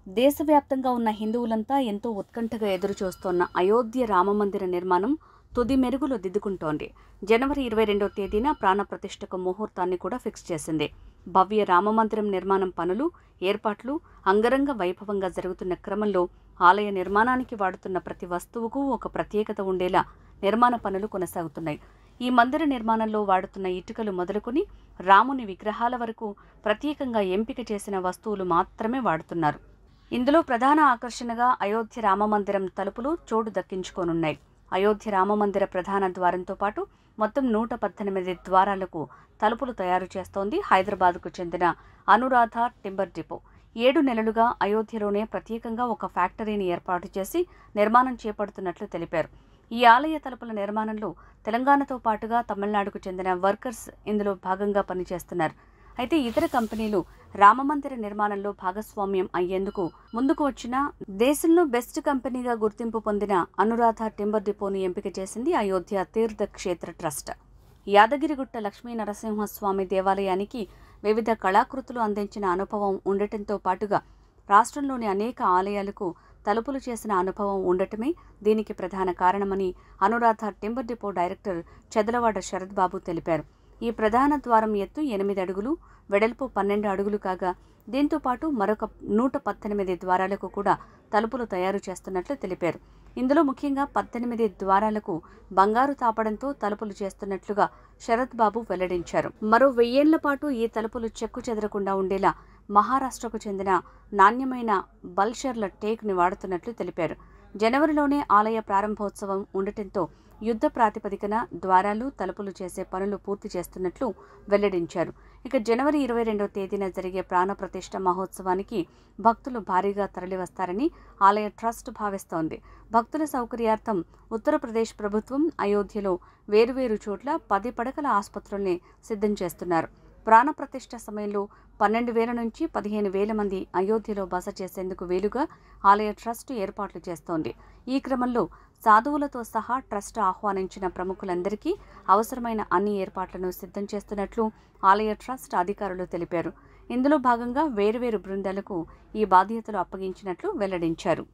దేశవ్యాప్తంగా ఉన్న హిందువులంతా ఎంతో ఉత్కంఠగా ఎదురుచూస్తోన్న అయోధ్య రామమందిర నిర్మాణం తుది మెరుగులు దిద్దుకుంటోంది. జనవరి 22వ తేదీన ప్రాణప్రతిష్ఠకు ముహూర్తాన్ని కూడా ఫిక్స్ చేసింది. భవ్య రామమందిరం నిర్మాణం పనులు, ఏర్పాట్లు అంగరంగ వైభవంగా జరుగుతున్న క్రమంలో ఆలయ నిర్మాణానికి వాడుతున్న ప్రతి వస్తువుకు ఒక ప్రత్యేకత ఉండేలా నిర్మాణ పనులు కొనసాగుతున్నాయి. ఈ మందిర నిర్మాణంలో వాడుతున్న ఇటుకలు మొదలుకొని రాముని విగ్రహాల వరకు ప్రత్యేకంగా ఎంపిక చేసిన వస్తువులు మాత్రమే వాడుతున్నారు. ఇందులో ప్రధాన ఆకర్షణగా అయోధ్య రామమందిరం తలుపులు చోటు దక్కించుకోనున్నాయి. అయోధ్య రామమందిర ప్రధాన ద్వారంతో పాటు మొత్తం 118 ద్వారాలకు తలుపులు తయారు చేస్తోంది హైదరాబాద్కు చెందిన అనురాధ టింబర్ డిపో. 7 నెలలుగా అయోధ్యలోనే ప్రత్యేకంగా ఒక ఫ్యాక్టరీని ఏర్పాటు చేసి నిర్మాణం చేపడుతున్నట్లు తెలిపారు. ఈ ఆలయ తలుపుల నిర్మాణంలో తెలంగాణతో పాటుగా తమిళనాడుకు చెందిన వర్కర్స్ ఇందులో భాగంగా పనిచేస్తున్నారు. అయితే ఇతర కంపెనీలు రామమందిర నిర్మాణంలో భాగస్వామ్యం అయ్యేందుకు ముందుకు వచ్చిన దేశంలో బెస్ట్ కంపెనీగా గుర్తింపు పొందిన అనురాధ టింబర్ డిపోను ఎంపిక చేసింది అయోధ్య తీర్థ క్షేత్ర ట్రస్ట్. యాదగిరిగుట్ట లక్ష్మీ నరసింహస్వామి దేవాలయానికి వివిధ కళాకృతులు అందించిన అనుభవం ఉండటంతో పాటుగా రాష్ట్రంలోని అనేక ఆలయాలకు తలుపులు చేసిన అనుభవం ఉండటమే దీనికి ప్రధాన కారణమని Anuradha timber depot director Chedalavada Sarath Babu తెలిపారు. ఈ ప్రధాన ద్వారం ఎత్తు 8 అడుగులు, వెడల్పు 12 అడుగులు కాగా దీంతో పాటు మరొక 118 ద్వారాలకు కూడా తలుపులు తయారు చేస్తున్నట్లు తెలిపారు. ఇందులో ముఖ్యంగా 18 ద్వారాలకు బంగారు తాపడంతో తలుపులు చేస్తున్నట్లుగా శరత్ బాబు వెల్లడించారు. మరో 1000 ఏళ్ల పాటు ఈ తలుపులు చెక్కు చెదరకుండా ఉండేలా మహారాష్ట్రకు చెందిన నాణ్యమైన బల్షర్ల టేక్ని వాడుతున్నట్లు తెలిపారు. జనవరిలోనే ఆలయ ప్రారంభోత్సవం ఉండటంతో యుద్ధ ప్రాతిపదికన ద్వారాలు, తలుపులు చేసే పనులు పూర్తి చేస్తున్నట్లు వెల్లడించారు. ఇక జనవరి 22వ తేదీన జరిగే ప్రాణప్రతిష్ఠ మహోత్సవానికి భక్తులు భారీగా తరలివస్తారని ఆలయ ట్రస్ట్ భావిస్తోంది. భక్తుల సౌకర్యార్థం ఉత్తరప్రదేశ్ ప్రభుత్వం అయోధ్యలో వేరువేరు చోట్ల 10 పడకల ఆసుపత్రుల్ని సిద్ధం చేస్తున్నారు. ప్రాణప్రతిష్ఠ సమయంలో 12,000 నుంచి 15,000 మంది అయోధ్యలో బస చేసేందుకు వీలుగా ఆలయ ట్రస్ట్ ఏర్పాట్లు చేస్తోంది. ఈ క్రమంలో సాధువులతో సహా ట్రస్ట్ ఆహ్వానించిన ప్రముఖులందరికీ అవసరమైన అన్ని ఏర్పాట్లను సిద్ధం చేస్తున్నట్లు ఆలయ ట్రస్ట్ అధికారులు తెలిపారు. ఇందులో భాగంగా వేర్వేరు బృందాలకు ఈ బాధ్యతలు అప్పగించినట్లు వెల్లడించారు.